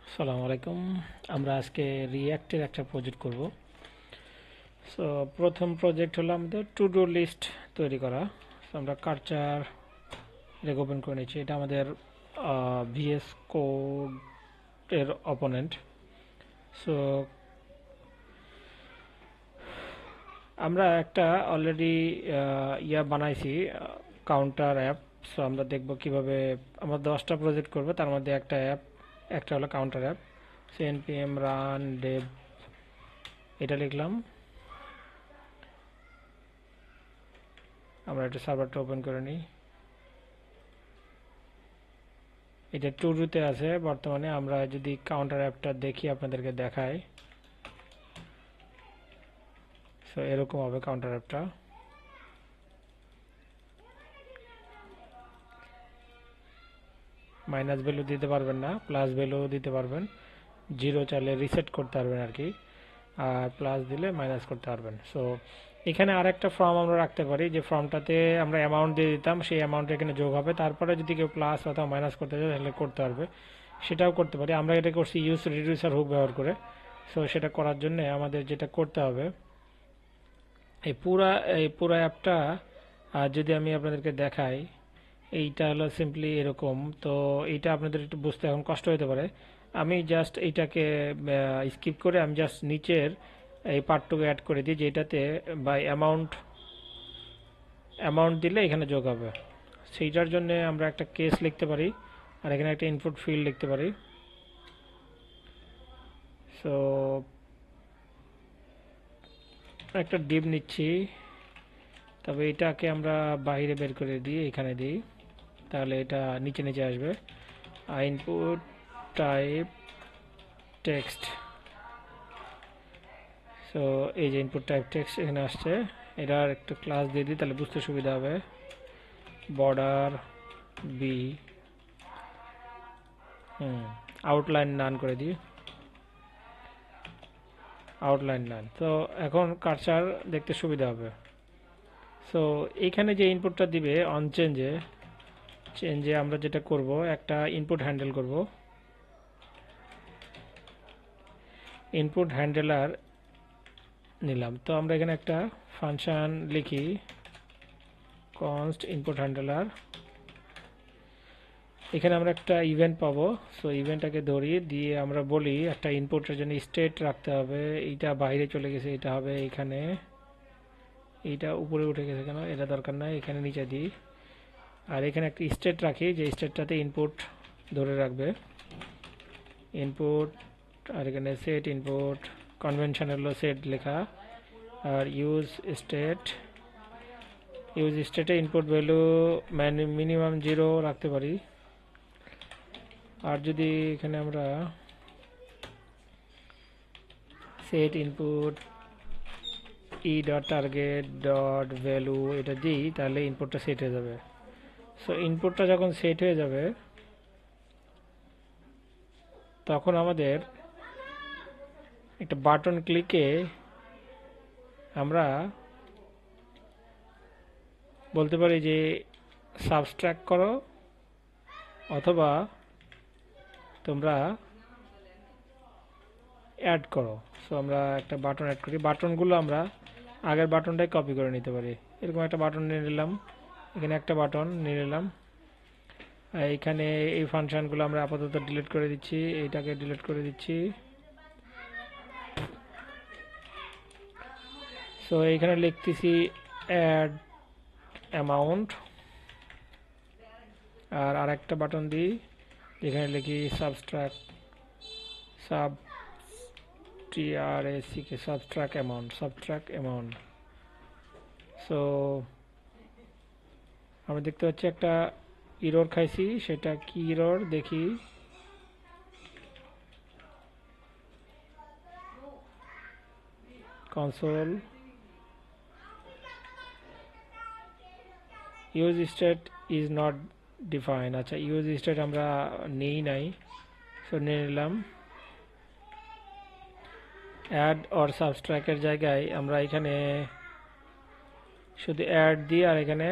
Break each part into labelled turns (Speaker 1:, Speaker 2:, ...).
Speaker 1: আসসালামু আলাইকুম। আমরা আজকে রিঅ্যাক্টের একটা প্রজেক্ট করব। সো প্রথম প্রজেক্ট হলো আমাদের টু ডু লিস্ট তৈরি করা। সো আমরা কার্চার ওপেন করে নিচ্ছি। এটা আমাদের ভিএস কোড এর অপোনেন্ট। সো আমরা একটা অলরেডি বানাইছি, কাউন্টার অ্যাপ। সো আমরা দেখব কিভাবে আমরা 10টা প্রজেক্ট করব, তার মধ্যে একটা অ্যাপ, একটা হলো counter app. So npm run dev এটা লিখলাম। আমরা একটা সার্ভারটা ওপেন করে নিই। এটা টুডুতে আছে বর্তমানে। আমরা যদি কাউন্টার অ্যাপটা দেখি, আপনাদেরকে দেখাই। সো এরকম হবে কাউন্টার অ্যাপটা। মাইনাস ভ্যালু দিতে পারবেন না, প্লাস ভ্যালু দিতে পারবেন। জিরো চাইলে রিসেট করতে পারবেন আর কি, আর প্লাস দিলে মাইনাস করতে পারবেন। সো এখানে আরেকটা ফর্ম আমরা রাখতে পারি, যে ফর্মটাতে আমরা অ্যামাউন্ট দিয়ে দিতাম, সেই অ্যামাউন্ট এখানে যোগ হবে। তারপরে যদি কেউ প্লাস অথবা মাইনাস করতে চায় তাহলে করতে পারবে, সেটাও করতে পারি। আমরা এটা করছি ইউজ রিডিউসার হুক ব্যবহার করে। সো সেটা করার জন্য আমাদের যেটা করতে হবে, এই পুরা অ্যাপটা যদি আমি আপনাদেরকে দেখাই, এইটা হলো সিম্পলি এরকম। তো এইটা আপনাদের একটু বুঝতে এখন কষ্ট হতে পারে। আমি জাস্ট এইটাকে স্কিপ করে আমি জাস্ট নিচের এই পার্টটুকু অ্যাড করে দিই, যেটাতে বাই অ্যামাউন্ট দিলে এখানে যোগ হবে। সেইটার জন্য আমরা একটা কেস লিখতে পারি, আর এখানে একটা ইনপুট ফিল্ড লিখতে পারি। সো একটা ডিভ নিচ্ছি, তবে এটাকে আমরা বাইরে বের করে দিই, এখানে দিই, তাহলে এটা নিচে নিচে আসবে। Input type text. সো এই যে ইনপুট টাইপ টেক্সট এখানে আসছে, এটার একটা ক্লাস দিয়ে দিই, তাহলে বুঝতে সুবিধা হবে। বর্ডার বি, আউটলাইন নান করে দিই, আউটলাইন নান। তো এখন কার্সার দেখতে সুবিধা হবে। সো এইখানে যে ইনপুটটা দিবে অন চেঞ্জে আমরা যেটা করব, একটা ইনপুট হ্যান্ডেল করব। ইনপুট হ্যান্ডেলার নিলাম। তো আমরা এখানে একটা ফাংশন লিখি, কনস্ট ইনপুট হ্যান্ডেলার। এখানে আমরা একটা ইভেন্ট পাবো। সো ইভেন্টটাকে ধরিয়ে দিয়ে আমরা বলি একটা ইনপুটের জন্য স্টেট রাখতে হবে। এইটা বাইরে চলে গেছে, এটা হবে এখানে, এইটা উপরে উঠে গেছে কেন, এটা দরকার নাই, এখানে নিচে দিই। আর এখানে একটা স্টেট রাখি, যে স্টেটটাতে ইনপুট ধরে রাখবে, ইনপুট। আর এখানে সেট ইনপুট, কনভেনশন হলো সেট লেখা। আর ইউজ স্টেটে ইনপুট ভ্যালু মিনিমাম 0 রাখতে পারি। আর যদি এখানে আমরা set input E dot target dot value এটা দিই, তাহলে ইনপুটটা সেট হয়ে যাবে। সো ইনপুটটা যখন সেট হয়ে যাবে, তখন আমাদের একটা বাটন ক্লিকে আমরা বলতে পারি যে সাবস্ট্রাক্ট করো, অথবা তোমরা অ্যাড করো। সো আমরা একটা বাটন অ্যাড করি। বাটনগুলো আমরা আগের বাটনটাই কপি করে নিতে পারি। এরকম একটা বাটন নিয়ে নিলাম, এখানে একটা বাটন নিয়ে নিলাম। এইখানে এই ফাংশনগুলো আমরা আপাতত ডিলিট করে দিচ্ছি, এইটাকে ডিলিট করে দিচ্ছি। সো এইখানে লিখতেছি অ্যাড অ্যামাউন্ট, আর আরেকটা বাটন দিই যেখানে লিখি সাবস্ট্রাক্ট, সাবস্ট্রাক্ট অ্যামাউন্ট। সো আমরা দেখতে পাচ্ছি একটা ইরর খাইছি, সেটা কি ইরর দেখি। Console use state is not define. আচ্ছা, ইউজ স্টেট আমরা নেই নাই, সো নিয়ে নিলাম। অ্যাড অর সাবস্ট্রাক্টের জায়গায় আমরা এখানে শুধু অ্যাড দিই, আর এখানে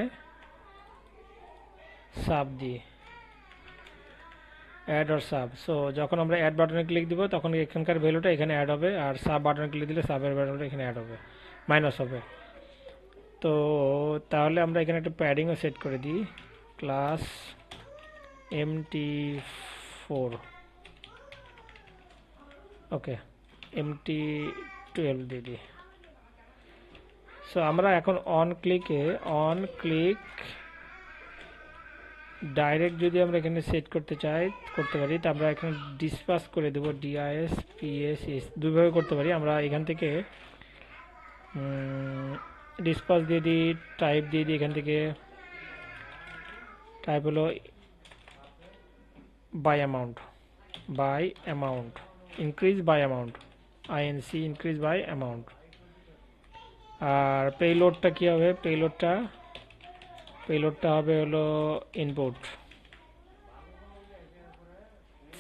Speaker 1: সাব দিই। Add or sub. সো যখন আমরা অ্যাড বাটনে ক্লিক দিব তখন এখানকার ভ্যালুটা এখানে অ্যাড হবে, আর সাব বাটনে ক্লিক দিলে সাবের ভ্যালুটা এখানে অ্যাড হবে, মাইনাস হবে। তো তাহলে আমরা এখানে একটা প্যাডিংও সেট করে দিই, ক্লাস MT4, ওকে MT12 দিয়ে দিই। সো আমরা এখন অন ক্লিক ডাইরেক্ট যদি আমরা এখানে সেট করতে চাই করতে পারি, তো আমরা এখানে ডিসপাস করে দেবো, DISPAS দুইভাবে করতে পারি। আমরা এখান থেকে ডিসপাস দিয়ে দিই, টাইপ দিয়ে দিই, এখান থেকে টাইপ হলো by amount, increase by amount, INC increase by amount. আর পেলোডটা কি হবে, পেলোডটা হবে হলো ইনপুট,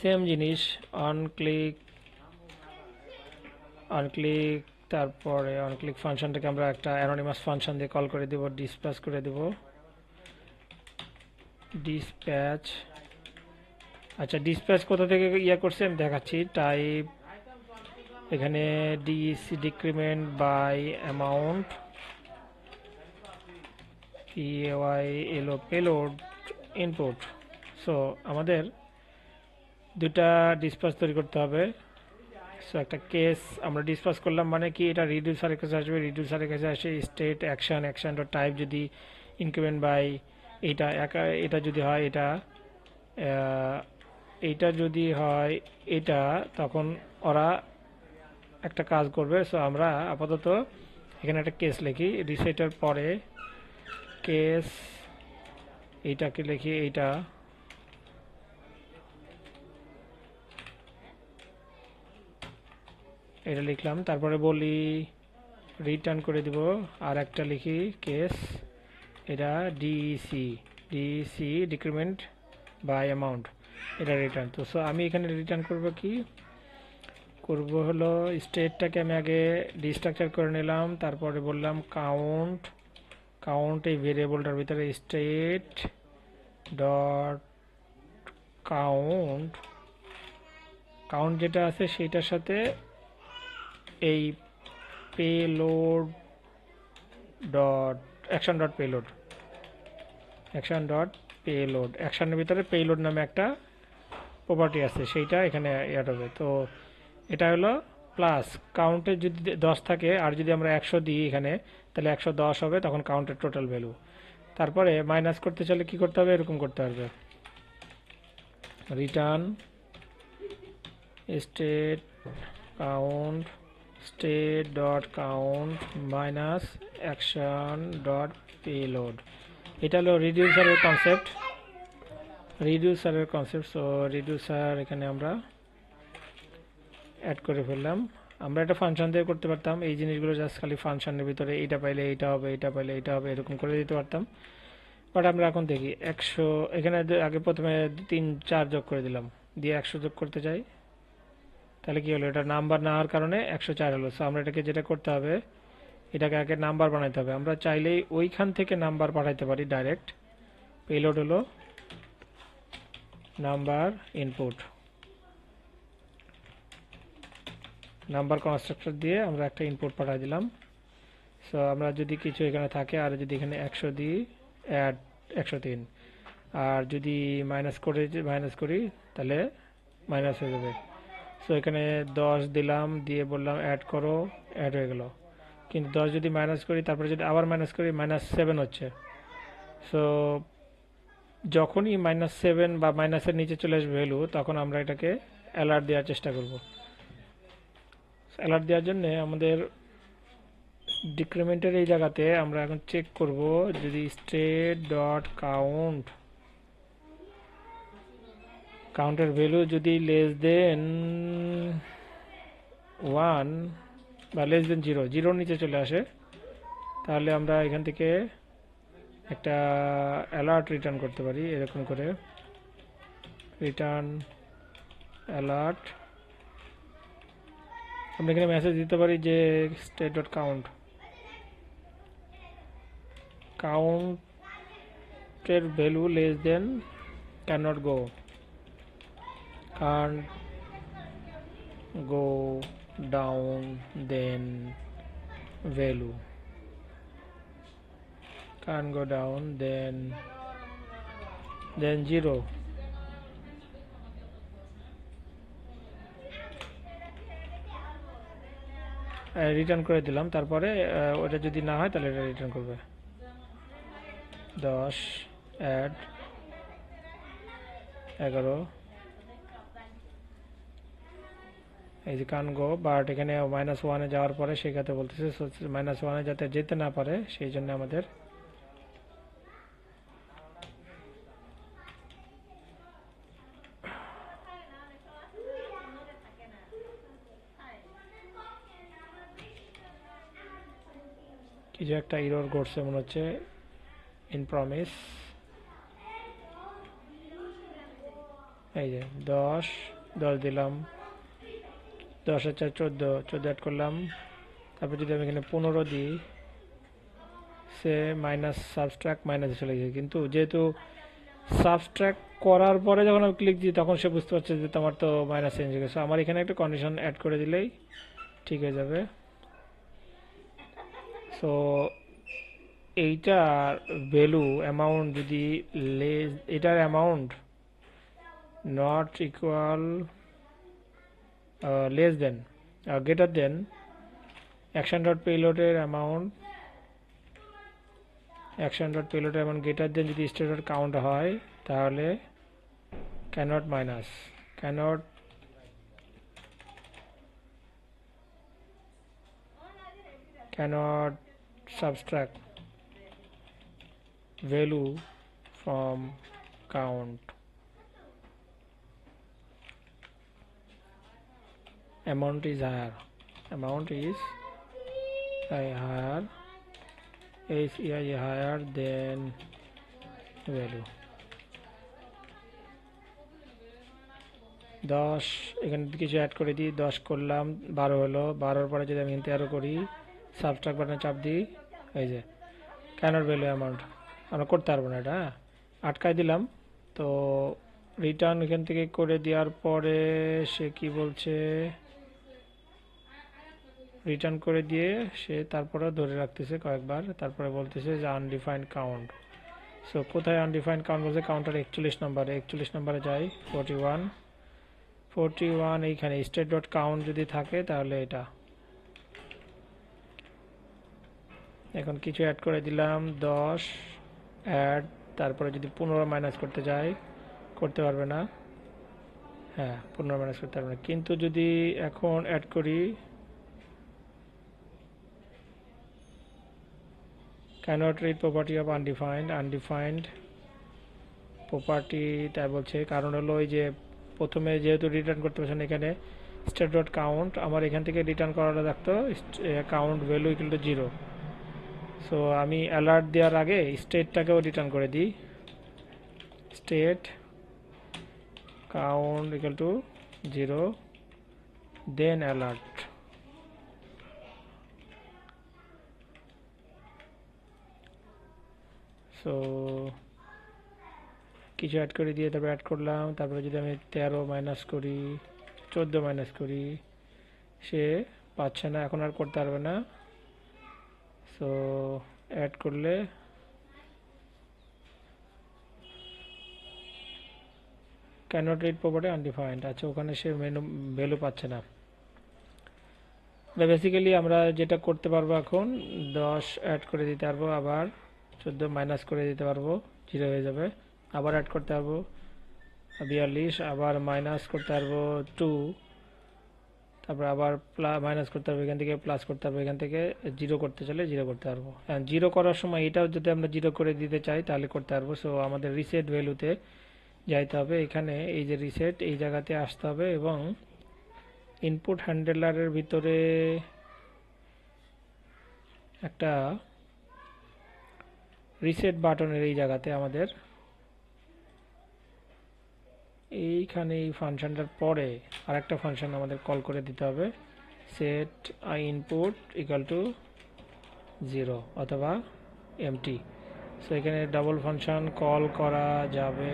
Speaker 1: সেম জিনিস, অন ক্লিক তারপরে অন ক্লিক ফাংশনটাকে আমরা একটা অ্যানোনিমাস ফাংশন দিয়ে কল করে দেব, ডিসপ্যাচ করে দেব, ডিসপ্যাচ। আচ্ছা, ডিসপ্যাচ কোথা থেকে ইয়া করছে আমি দেখাচ্ছি। টাইপ এখানে decrement by amount, PAYLO payload input. So আমাদের দুটা ডিসপ্যাচ তৈরি করতে হবে। সো একটা কেস আমরা ডিসপাস করলাম, মানে কি এটা রিডিউসারের কাছে আসবে, রিডিউসারের কাছে আসে স্টেট অ্যাকশন ডট টাইপ যদি ইনক্রিমেন্ট বাই এটা যদি হয় এইটা যদি হয় এটা, তখন ওরা একটা কাজ করবে। সো আমরা আপাতত এখানে একটা কেস লিখি, রিসেটের পরে কেস এইটাকে লিখি, এইটা এটা লিখলাম, তারপরে বলি রিটার্ন করে দিব, আর একটা লিখি কেস, এটা ডিসি ডিক্রিমেন্ট বাই অ্যামাউন্ট, এটা রিটার্ন। তো সো আমি এখানে রিটার্ন করব হলো স্টেটটাকে আমি আগে ডিস্ট্রাকচার করে নিলাম, তারপরে বললাম কাউন্ট এই ভেরিয়েবলটার ভিতরে স্টেট ডট কাউন্ট যেটা আছে সেইটার সাথে এই পেলোড ডট অ্যাকশন ডট অ্যাকশনের ভিতরে পেলোড নামে একটা প্রপার্টি আছে, সেইটা এখানে অ্যাড হবে। তো এটা হলো প্লাস কাউন্টে যদি 10 থাকে আর যদি আমরা 100 দিই এখানে, তাহলে 110 হবে, তখন কাউন্টের টোটাল ভ্যালু। তারপরে মাইনাস করতে চাইলে কি করতে হবে, এরকম করতে হবে, return state dot count minus action dot payload। এটা হলো রিডিউসারের কনসেপ্ট। সো রিডিউসার এখানে আমরা অ্যাড করে ফেললাম। আমরা একটা ফাংশন দিয়ে করতে পারতাম এই জিনিসগুলো, জাস্ট খালি ফাংশনের ভিতরে এইটা পাইলে এইটা হবে, এইটা পাইলে এইটা হবে, এরকম করে দিতে পারতাম। বাট আমরা এখন দেখি 100, এখানে আগে প্রথমে 3 4 যোগ করে দিলাম, দিয়ে 100 যোগ করতে চাই, তাহলে কি হলো, এটা নাম্বার না হওয়ার কারণে 104 হলো। সো আমরা এটাকে যেটা করতে হবে, এটাকে আগে নাম্বার বানাইতে হবে। আমরা চাইলেই ওইখান থেকে নাম্বার পাঠাইতে পারি ডাইরেক্ট, পেলোড হলো নাম্বার ইনপুট, নাম্বার কনস্ট্রাক্টর দিয়ে আমরা একটা ইনপুট পাঠাই দিলাম। সো আমরা যদি কিছু এখানে থাকে, আর যদি এখানে 100 দিই, অ্যাড 103, আর যদি মাইনাস করি তাহলে মাইনাস হয়ে যাবে। সো এখানে 10 দিলাম, দিয়ে বললাম অ্যাড করো, অ্যাড হয়ে গেল। কিন্তু 10 যদি মাইনাস করি, তারপরে যদি আবার মাইনাস করি, -7 হচ্ছে। সো যখনই -7 বা মাইনাসের নিচে চলে আসবে ভ্যালু, তখন আমরা এটাকে অ্যালার্ট দেওয়ার চেষ্টা করব। অ্যালার্ট দেওয়ার জন্য আমাদের ডিক্রিমেন্টের এই জায়গাতে আমরা এখন চেক করব, যদি স্টেট ডট কাউন্টের ভ্যালু যদি লেস দেন 1 বা লেস দেন 0 নিচে চলে আসে, তাহলে আমরা এখান থেকে একটা অ্যালার্ট রিটার্ন করতে পারি, এরকম করে রিটার্ন অ্যালার্ট। আমরা এখানে মেসেজ দিতে পারি যে স্টেট ডট কাউন্টের value less than can not go, can't go down then value, can't go down then 0 return করে দিলাম। তারপরে ওটা যদি না হয় তাহলে এটা রিটার্ন করবে 10 অ্যাড 11 এই যে কান গো, বাট এখানে -1 যাওয়ার পরে সেক্ষেত্রে বলতেছে -1 যাতে যেতে না পারে সেই জন্য আমাদের কিছু একটা এরর ঘটছে মনে হচ্ছে ইন প্রমিস। এই যে 10 দিলাম, 10 আর 4 14 অ্যাড করলাম। তারপর যদি আমি এখানে 15 দিই সে মাইনাস সাবস্ট্রাক্ট মাইনাসে চলে গেছে, কিন্তু যেহেতু সাবস্ট্রাক্ট করার পরে যখন আমি ক্লিক দিই তখন সে বুঝতে পারছে যে তোমার তো মাইনাস চেঞ্জ হয়ে গেছে। আমার এখানে একটা কন্ডিশন অ্যাড করে দিলেই ঠিক হয়ে যাবে। সো এইটার ভ্যালু অ্যামাউন্ট যদি এটার amount not equal less than greater than action.payload-এর অ্যামাউন্ট গ্রেটার দেন যদি স্টেট কাউন্ট হয় তাহলে cannot subtract value from count. Amount is higher than value 10 এখানে কিছু অ্যাড করে দিই, 10 করলাম 12 হলো, 12-র পরে যদি আমি 13 করি সাবট্রাক্ট বাটনে চাপ দিই এই যে ক্যানট ভ্যালু অ্যামাউন্ট আমরা করতে পারবো না, এটা আটকায় দিলাম। তো রিটার্ন এখান থেকে করে দেওয়ার পরে সে কি বলছে, রিটার্ন করে দিয়ে সে তারপরে ধরে রাখতেছে কয়েকবার, তারপরে বলতেছে যে আনডিফাইন্ড কাউন্ট। সো কোথায় আনডিফাইন্ড কাউন্ট বলছে, কাউন্টার 41 নম্বরে যাই 41 এইখানে স্টেট ডট কাউন্ট যদি থাকে তাহলে এটা এখন কিছু অ্যাড করে দিলাম 10 অ্যাড, তারপরে যদি 15 মাইনাস করতে যাই করতে পারবে না, হ্যাঁ 15 মাইনাস করতে পারবে না। কিন্তু যদি এখন অ্যাড করি cannot read property of undefined property তাই বলছে, কারণ হলো ওই যে প্রথমে যেহেতু রিটার্ন করতে পারছেন এখানে স্টেট ডট কাউন্ট, আমার এখান থেকে রিটার্ন করাটা থাকতো count value equal to 0। So আমি অ্যালার্ট দেওয়ার আগে স্টেটটাকেও রিটার্ন করে দিই, state count equal to 0 then alert. So কিছু অ্যাড করে দিয়ে তারপরে অ্যাড করলাম, তারপরে যদি আমি 13 মাইনাস করি 14 মাইনাস করি সে পাচ্ছে না, এখন আর করতে পারবে না। সো অ্যাড করলে ক্যানট রিড প্রপার্টি আনডিফাইন্ড, আচ্ছা ওখানে সে ভ্যালু পাচ্ছে না। বেসিক্যালি আমরা যেটা করতে পারবো এখন 10 অ্যাড করে দিতে পারবো, আবার 14 মাইনাস করে দিতে পারবো 0 হয়ে যাবে, আবার অ্যাড করতে পারবো 42, আবার মাইনাস করতে পারবো 2, তারপর আবার মাইনাস করতে পারবো এখান থেকে, প্লাস করতে পারবো এখান থেকে, 0 করতে চলে 0 করতে পারবো। 0 করার সময় এটাও যদি আমরা 0 করে দিতে চাই তাহলে করতে পারবো। সো আমাদের রিসেট ভ্যালুতে যাইতে হবে, এখানে এই যে রিসেট এই জায়গাতে আসতে হবে এবং ইনপুট হ্যান্ডলারের ভিতরে একটা রিসেট বাটনের এই জায়গাতে আমাদের এইখানে এই ফাংশনটার পরে আরেকটা ফাংশন আমাদের কল করে দিতে হবে, সেট ইনপুট ইকুয়াল টু 0 অথবা এমটি। সো এখানে ডাবল ফাংশন কল করা যাবে,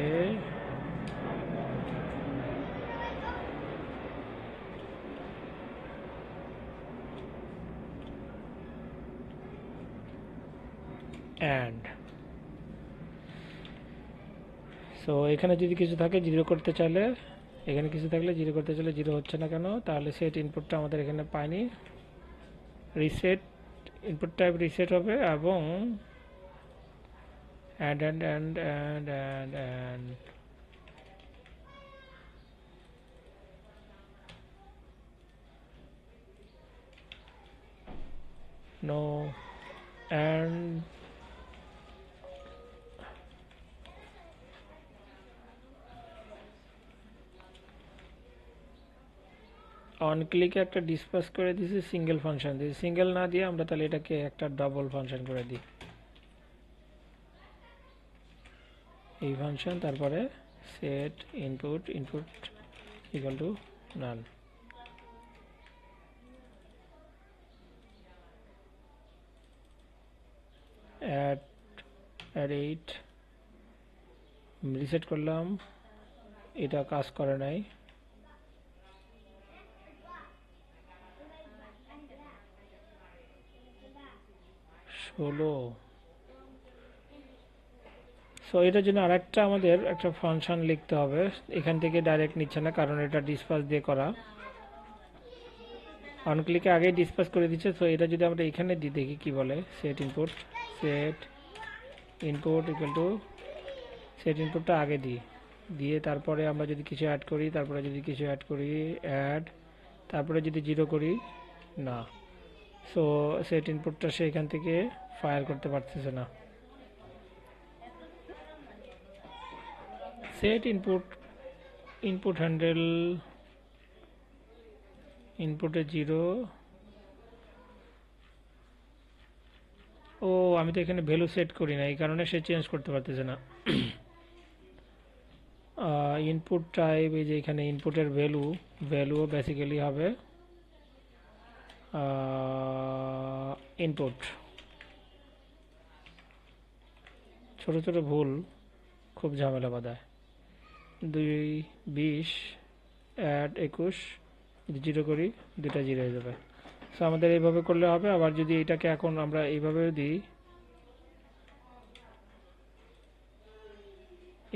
Speaker 1: অ্যান্ড। সো এখানে যদি কিছু থাকে জিরো করতে চাইলে, এখানে কিছু থাকলে জিরো করতে চাইলে জিরো হচ্ছে না কেন, তাহলে সেট ইনপুটটা আমাদের এখানে পাইনি। রিসেট ইনপুট টাইপ রিসেট হবে এবং and no and অন ক্লিকে একটা ডিসপাস করে দিয়েছি সিঙ্গেল ফাংশন দিয়ে, সিঙ্গেল না দিয়ে আমরা তাহলে এটাকে একটা ডাবল ফাংশন করে দিই, এই ফাংশন, তারপরে set input equal to null. Add 8 reset করলাম, এটা কাজ করে নাই। সো এটার জন্য আরেকটা আমাদের একটা ফাংশন লিখতে হবে, এখান থেকে ডাইরেক্ট নিচ্ছে না কারণ এটা ডিসপাস দিয়ে করা, অন ক্লিকে আগেই ডিসপাস করে দিচ্ছে। সো এটা যদি আমরা এখানে দিই দেখি কি বলে, set input equal to set ইনপুটটা আগে দিয়ে তারপরে আমরা যদি কিছু অ্যাড করি, অ্যাড, তারপরে যদি জিরো করি না। সো সেট ইনপুটটা সে এখান থেকে ফায়ার করতে পারতেছে না। সেট ইনপুট হ্যান্ডেল ইনপুটে জিরো। ও আমি তো এখানে ভ্যালু সেট করি না, এই কারণে সে চেঞ্জ করতে পারতেছে না। ইনপুট টাইপ, এই যে এখানে ইনপুটের ভ্যালুও বেসিক্যালি হবে ইনপুট। ছোট ছোট ভুল খুব ঝামেলা বাঁধায়। 2 20 অ্যাড 21 যদি জিরো করি দুটা জিরো হয়ে যাবে। সো আমাদের এইভাবে করলে হবে। আবার যদি এটাকে এখন আমরা এইভাবেও দিই,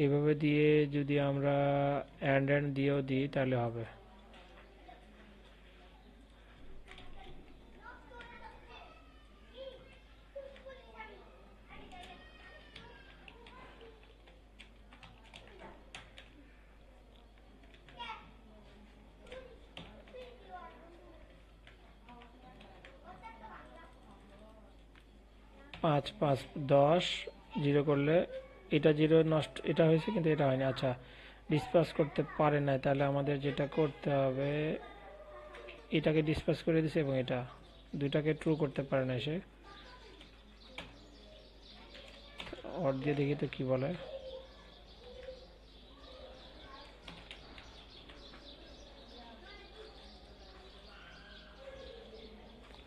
Speaker 1: এইভাবে দিয়ে যদি আমরা অ্যান্ড দিয়েও দিই তাহলে হবে। পাঁচ 5 10 জিরো করলে এটা জিরো নষ্ট, এটা হয়েছে কিন্তু এটা হয়নি। আচ্ছা ডিসপাস করতে পারে না, তাহলে আমাদের যেটা করতে হবে, এটাকে ডিসপাস করে দিছে এবং এটা দুইটাকে ট্রু করতে পারে না সে। অর দিয়ে দেখি তো কি বলে।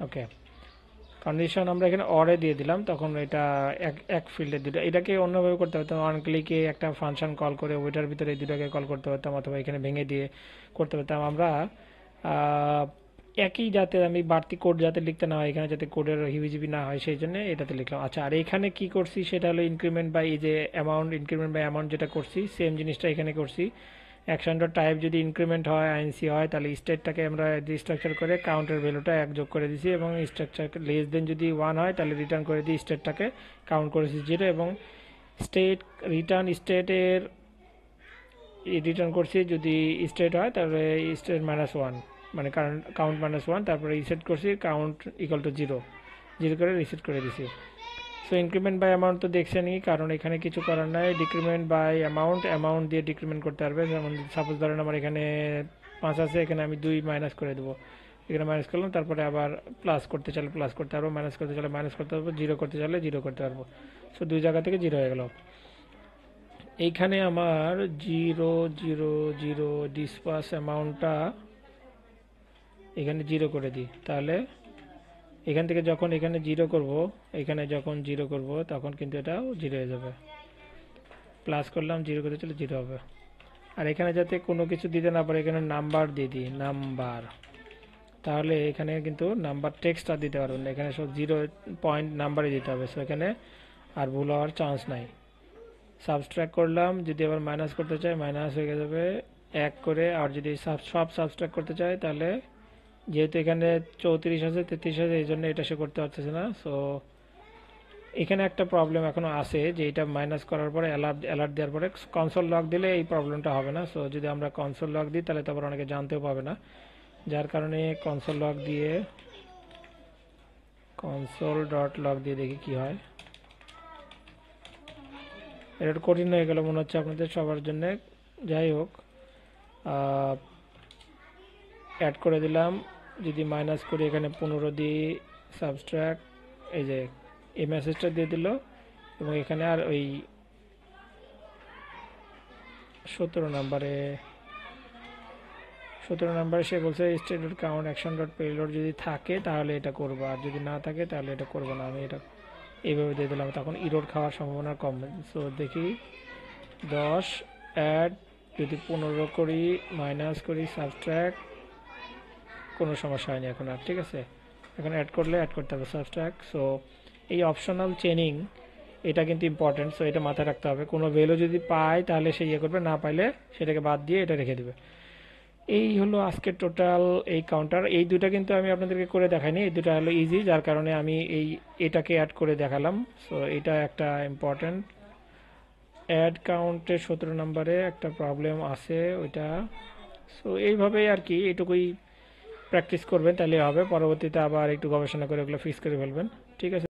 Speaker 1: ওকে, কন্ডিশন আমরা এখানে অরে দিয়ে দিলাম, তখন এটা এক ফিল্ডে দুটো। এটাকে অন্যভাবে করতে পারতাম, অন ক্লিকে একটা ফাংশন কল করে ওইটার ভিতরে এই দুটাকে কল করতে পারতাম, অথবা এখানে ভেঙে দিয়ে করতে পারতাম আমরা। একই যাতে আমি বাড়তি কোড যাতে লিখতে না হয়, এখানে যাতে কোডের হিবিজিবি না হয় সেই জন্য এটাতে লিখলাম। আচ্ছা, আর এখানে কি করছি সেটা হলো ইনক্রিমেন্ট বাই, এই যে অ্যামাউন্ট, ইনক্রিমেন্ট বাই অ্যামাউন্ট যেটা করছি সেম জিনিসটা এখানে করছি। অ্যাকশন ডট টাইপ যদি ইনক্রিমেন্ট হয় আইএনসি হয়, তাহলে স্টেটটাকে আমরা রিস্ট্রাকচার করে কাউন্টের ভ্যালুটা 1 যোগ করে দিছি, এবং স্ট্রাকচার লেস দেন যদি 1 হয় তাহলে রিটার্ন করে দিই স্টেটটাকে কাউন্ট করেছি 0, এবং স্টেট স্টেটের রিটার্ন করছি যদি স্টেট হয় তাহলে স্টেট -1, মানে কাউন্ট -1, তারপরে রিসেট করছি কাউন্ট ইকুয়াল টু 0 করে রিসেট করে দিছি। সো ইনক্রিমেন্ট বাই অ্যামাউন্ট তো দেখছেনই, কারণ এখানে কিছু করার নাই। ডিক্রিমেন্ট বাই অ্যামাউন্ট দিয়ে ডিক্রিমেন্ট করতে পারবে। যেমন সাপোজ ধরেন আমার এখানে 5 আছে, এখানে আমি 2 মাইনাস করে দেবো, এখানে মাইনাস করলাম, তারপরে আবার প্লাস করতে চাইলে প্লাস করতে পারবো, মাইনাস করতে চাইলে মাইনাস করতে পারবো, জিরো করতে চাইলে জিরো করতে পারবো। সো দুই জায়গা থেকে জিরো হয়ে গেল। এইখানে আমার 0 ডিসপাস অ্যামাউন্টটা এখানে জিরো করে দিই, তাহলে এখান থেকে যখন এখানে জিরো করব, এখানে যখন জিরো করব তখন কিন্তু এটাও জিরো হয়ে যাবে। প্লাস করলাম, জিরো করতে চলে জিরো হবে। আর এখানে যাতে কোনো কিছু দিতে না পারে, এখানে নাম্বার দিয়ে দিই, নাম্বার, তাহলে এখানে কিন্তু নাম্বার টেক্সট আর দিতে পারবেন না, এখানে সব 0 পয়েন্ট নাম্বারই দিতে হবে। সো এখানে আর ভুল হওয়ার চান্স নাই। সাবস্ট্রাক্ট করলাম, যদি আবার মাইনাস করতে চাই মাইনাস হয়ে যাবে 1 করে। আর যদি সব সাবস্ট্রাক্ট করতে চাই তাহলে, যেহেতু এখানে 34 আছে 33 আছে, এই জন্য এটা সে করতে পারতেছে না। সো এখানে একটা প্রবলেম এখনো আছে, যে এটা মাইনাস করার পরে অ্যালার্ট দেওয়ার পরে কনসোল লক দিলে এই প্রবলেমটা হবে না। সো যদি আমরা কনসোল লক দিই তাহলে তো আবার অনেকে জানতেও পাবে না, যার কারণে কনসোল লক দিয়ে কনসোল ডট লক দিয়ে দেখি কি হয়। এটা একটু কঠিন হয়ে গেল মনে হচ্ছে আপনাদের সবার জন্য। যাই হোক, অ্যাড করে দিলাম। যদি মাইনাস করি এখানে 15 দিই সাবস্ট্রাক্ট, এই যে এই মেসেজটা দিয়ে দিল। এবং এখানে আর ওই 17 নাম্বারে সে বলছে state dot count action dot payload যদি থাকে তাহলে এটা করবো, আর যদি না থাকে তাহলে এটা করবো না। আমি এটা এইভাবে দিয়ে দিলাম, তখন ইরোর খাওয়ার সম্ভাবনা কম। সো দেখি 10 অ্যাড, যদি 15 করি মাইনাস করি সাবস্ট্রাক্ট, কোনো সমস্যা হয়নি এখন আর। ঠিক আছে, এখন অ্যাড করলে অ্যাড করতে হবে সাবস্ট্রাক্ট। সো এই অপশনাল চেনিং এটা কিন্তু ইম্পর্টেন্ট। সো এটা মাথায় রাখতে হবে, কোনো ভ্যালু যদি পায় তাহলে সে ইয়ে করবে, না পাইলে সেটাকে বাদ দিয়ে এটা রেখে দেবে। এই হলো আজকের টোটাল এই কাউন্টার। এই দুটা কিন্তু আমি আপনাদেরকে করে দেখাইনি, এই দুটা হলো ইজি, যার কারণে আমি এটাকে অ্যাড করে দেখালাম। সো এটা একটা ইম্পর্টেন্ট। অ্যাড কাউন্টের 17 নম্বরে একটা প্রবলেম আছে ওইটা। সো এইভাবেই আর কি, এটুকুই প্র্যাকটিস করবেন তাহলে হবে, পরবর্তীতে আবার একটু গবেষণা করে ওগুলো ফিক্স করে ফেলবেন। ঠিক আছে।